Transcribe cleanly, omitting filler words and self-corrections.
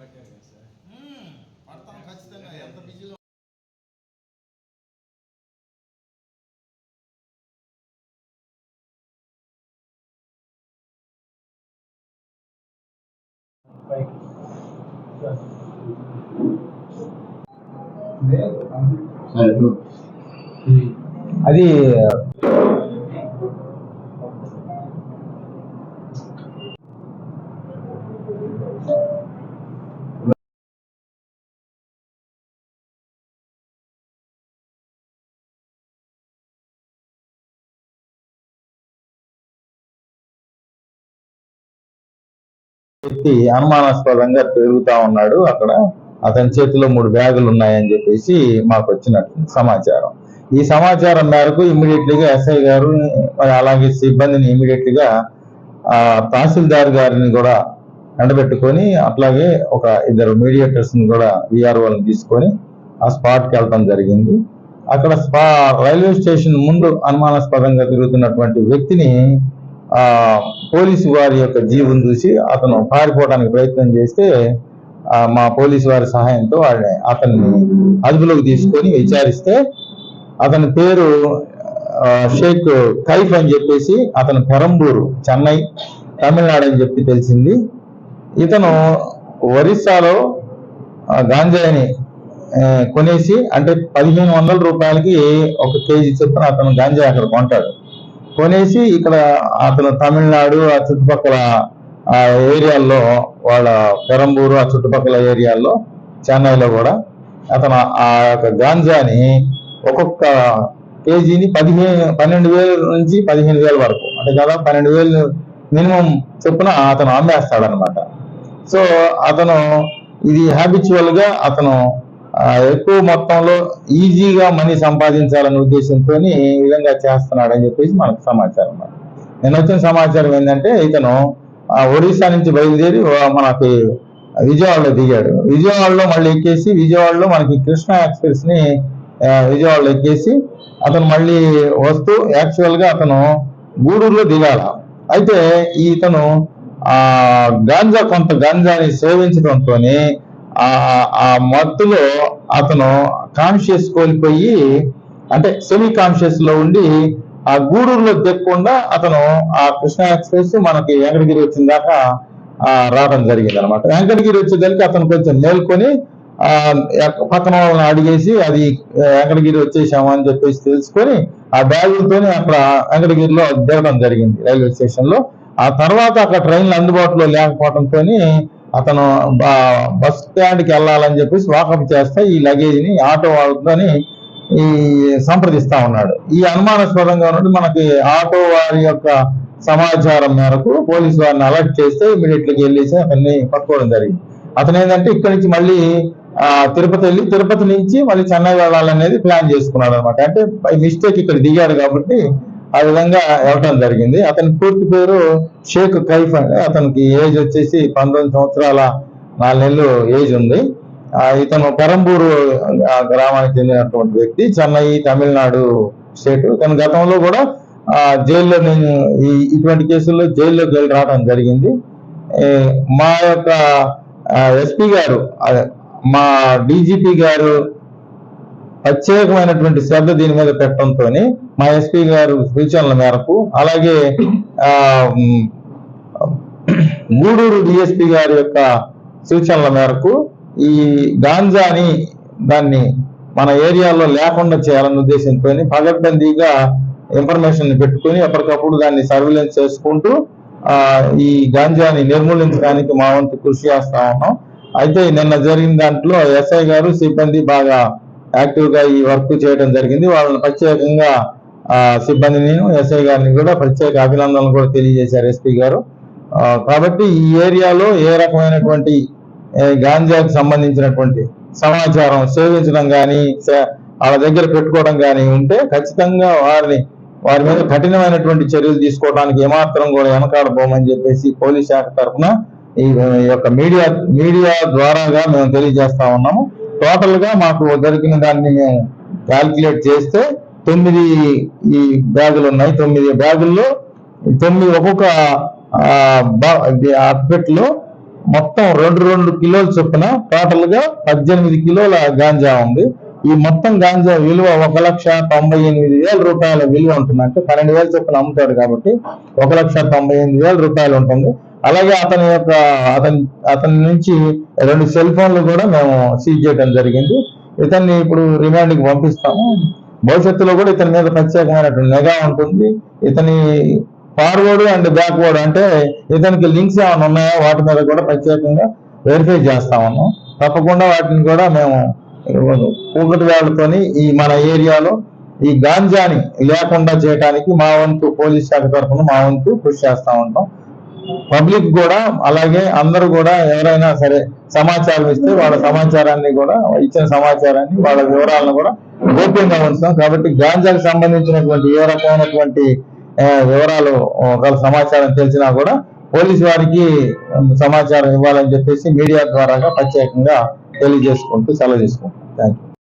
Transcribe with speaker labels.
Speaker 1: పడతాం ఖచ్చితంగా, ఎంత బిజీలో
Speaker 2: అది వ్యక్తి అనుమానాస్పదంగా తిరుగుతా ఉన్నాడు అక్కడ. అతని చేతిలో 3 బ్యాగులు ఉన్నాయని చెప్పేసి మాకు వచ్చినట్టు సమాచారం. ఈ సమాచారం మేరకు ఇమ్మీడియట్లీగా ఎస్ఐ గారు మరి అలాగే సిబ్బందిని ఇమ్మీడియట్లీగా తహసీల్దార్ గారిని కూడా ఎండబెట్టుకొని అట్లాగే ఒక 2 మీడియేటర్స్ ని కూడా విఆర్ఓని తీసుకొని ఆ స్పాట్కి వెళ్ళడం జరిగింది. అక్కడ రైల్వే స్టేషన్ ముందు అనుమానాస్పదంగా తిరుగుతున్నటువంటి వ్యక్తిని పోలీసు వారి యొక్క జీవును చూసి అతను పారిపోవడానికి ప్రయత్నం చేస్తే మా పోలీసు వారి సహాయంతో అతన్ని అదుపులోకి తీసుకొని విచారిస్తే అతని పేరు షేక్ కైఫ్ అని చెప్పేసి, అతను పెరంబూరు చెన్నై తమిళనాడు అని చెప్పి తెలిసింది. ఇతను ఒరిస్సాలో గాంజాని కొనేసి, అంటే 1500 రూపాయలకి 1 కేజీ చొప్పున అతను గాంజా అక్కడ కొంటాడు. కొనేసి ఇక్కడ అతను తమిళనాడు ఆ చుట్టుపక్కల ఏరియాల్లో, వాళ్ళ పెరంబూరు ఆ చుట్టుపక్కల ఏరియాల్లో, చెన్నైలో కూడా అతను ఆ యొక్క గాంజాని ఒక్కొక్క కేజీని 12,000 నుంచి 15,000 వరకు, అంటే దాదాపు 12,000 మినిమం చొప్పున అతను అమ్మేస్తాడనమాట. సో అతను ఇది హ్యాబిచువల్ గా అతను ఎక్కువ మొత్తంలో ఈజీగా మనీ సంపాదించాలనే ఉద్దేశంతో ఈ విధంగా చేస్తున్నాడని చెప్పేసి మనకు సమాచారం. నేను వచ్చిన సమాచారం ఏంటంటే ఇతను ఒడిశా నుంచి బయలుదేరి మనకి విజయవాడలో దిగాడు. విజయవాడలో మళ్ళీ ఎక్కేసి, విజయవాడలో మనకి కృష్ణా ఎక్స్ప్రెస్ ని విజయవాడలో ఎక్కేసి అతను మళ్ళీ వస్తూ యాక్చువల్ గా అతను గూడూరులో దిగాల. అయితే ఇతను కొంత గాంజాని సేవించడంతో ఆ మత్తులో అతను కాన్షియస్ కోల్పోయి, అంటే సెమీ కాన్షియస్ లో ఉండి ఆ గూడూరులో దిగకుండా అతను ఆ కృష్ణా ఎక్స్ప్రెస్ మనకి వెంకటగిరి వచ్చిన దాకా రావడం జరిగింది అనమాట. వెంకటగిరి వచ్చేదానికి అతను కొంచెం మేల్కొని పక్కన వాళ్ళని అడిగేసి అది వెంకటగిరి వచ్చేసాము అని చెప్పేసి తెలుసుకొని ఆ బ్యాగులతోనే అక్కడ వెంకటగిరిలో దిగడం జరిగింది రైల్వే స్టేషన్ లో. ఆ తర్వాత అక్కడ ట్రైన్లు అందుబాటులో లేకపోవడంతో అతను బస్ స్టాండ్కి వెళ్ళాలని చెప్పేసి వాకప్ చేస్తే ఈ లగేజ్ ని ఆటో వాళ్ళతోని ఈ సంప్రదిస్తా ఉన్నాడు. ఈ అనుమానాస్పదంగా ఉన్నట్టు మనకి ఆటో వారి యొక్క సమాచారం మేరకు పోలీసు వారిని అలర్ట్ చేస్తే ఇమీడియట్లీగా వెళ్ళేసి అతన్ని పట్టుకోవడం జరిగింది. అతను ఏంటంటే ఇక్కడి నుంచి మళ్ళీ తిరుపతి వెళ్ళి తిరుపతి నుంచి మళ్ళీ చెన్నై వెళ్ళాలనేది ప్లాన్ చేసుకున్నాడు అనమాట. అంటే బై మిస్టేక్ ఇక్కడ దిగాడు కాబట్టి ఆ విధంగా వెళ్ళటం జరిగింది. అతని పూర్తి పేరు షేక్ కైఫ్ అండి. అతనికి ఏజ్ వచ్చేసి 19 సంవత్సరాల 4 నెలలు ఏజ్ ఉంది. ఇతను పెరంబూరు గ్రామానికి చెందినటువంటి వ్యక్తి, చెన్నై తమిళనాడు స్టేట్. ఇతను గతంలో కూడా జైల్లో ఇటువంటి కేసుల్లో జైల్లోకి వెళ్ళి రావడం జరిగింది. మా యొక్క ఎస్పీ గారు, మా డీజీపీ గారు ప్రత్యేకమైనటువంటి శ్రద్ధ దీని మీద పెట్టడంతో మా ఎస్పీ గారు సూచనల మేరకు, అలాగే గూడూరు డిఎస్పీ గారి యొక్క సూచనల మేరకు ఈ గాంజాని దాన్ని మన ఏరియాలో లేకుండా చేయాలన్న ఉద్దేశంతో పగడ్బందీగా ఇన్ఫర్మేషన్ పెట్టుకుని ఎప్పటికప్పుడు దాన్ని సర్వేలెన్స్ చేసుకుంటూ ఈ గాంజాని నిర్మూలించడానికి మా వంతు కృషి చేస్తా ఉన్నాం. అయితే నిన్న జరిగిన దాంట్లో ఎస్ఐ గారు సిబ్బంది బాగా యాక్టివ్ గా ఈ వర్క్ చేయడం జరిగింది. వాళ్ళని ప్రత్యేకంగా సిబ్బందిని ఎస్ఐ గారిని కూడా ప్రత్యేక అభినందనలు కూడా తెలియజేశారు ఎస్పీ గారు. కాబట్టి ఈ ఏరియాలో ఏ రకమైనటువంటి గాంజాకి సంబంధించినటువంటి సమాచారం సేవించడం కానీ వాళ్ళ దగ్గర పెట్టుకోవడం కానీ ఉంటే ఖచ్చితంగా వారి మీద కఠినమైనటువంటి చర్యలు తీసుకోవడానికి ఏమాత్రం కూడా వెనకాడబోమని చెప్పేసి పోలీస్ శాఖ తరఫున ఈ యొక్క మీడియా ద్వారాగా మేము తెలియజేస్తా ఉన్నాము. టోటల్ గా మాకు దొరికిన దాన్ని మేము క్యాల్కులేట్ చేస్తే 9 ఈ బ్యాగులు ఉన్నాయి. 9 బ్యాగుల్లో 9 ఒక్కొక్క అప్పెట్లో మొత్తం 2 కిలోల చొప్పున టోటల్ గా 18 కిలోల గాంజా ఉంది. ఈ మొత్తం గాంజా విలువ 1,98,000 రూపాయల విలువ ఉంటుంది. అంటే 12,000 చొప్పున అమ్ముతాడు కాబట్టి 1,98,000 రూపాయలు ఉంటుంది. అలాగే అతని నుంచి 2 సెల్ ఫోన్లు కూడా మేము సీజ్ చేయడం జరిగింది. ఇతన్ని ఇప్పుడు రిమాండ్ కి పంపిస్తాము. భవిష్యత్తులో కూడా ఇతని మీద ప్రత్యేకమైనటువంటి నిఘా ఉంటుంది. ఇతని ఫార్వర్డ్ అండ్ బ్యాక్వర్డ్ అంటే ఇతనికి లింక్స్ ఏమైనా ఉన్నాయో వాటి మీద కూడా ప్రత్యేకంగా వెరిఫై చేస్తా ఉన్నాం. తప్పకుండా వాటిని కూడా మేము కూకటి వేళ్లతోని ఈ మన ఏరియాలో ఈ గాంజాని లేకుండా చేయడానికి మా వంతు పోలీస్ శాఖ తరఫున మా వంతు కృషి చేస్తా ఉంటాం. పబ్లిక్ కూడా అలాగే అందరూ కూడా ఎవరైనా సరే సమాచారం ఇస్తే వాళ్ళ సమాచారాన్ని కూడా ఇచ్చిన సమాచారాన్ని వాళ్ళ వివరాలను కూడా గోప్యంగా ఉంచుతాం. కాబట్టి గాంజాకి సంబంధించినటువంటి ఏ రకమైనటువంటి వివరాలు ఒకవేళ సమాచారం తెలిసినా కూడా పోలీసు వారికి సమాచారం ఇవ్వాలని చెప్పేసి మీడియా ద్వారా ప్రత్యేకంగా తెలియజేసుకుంటూ సెలవు తీసుకుంటాం. Thank you.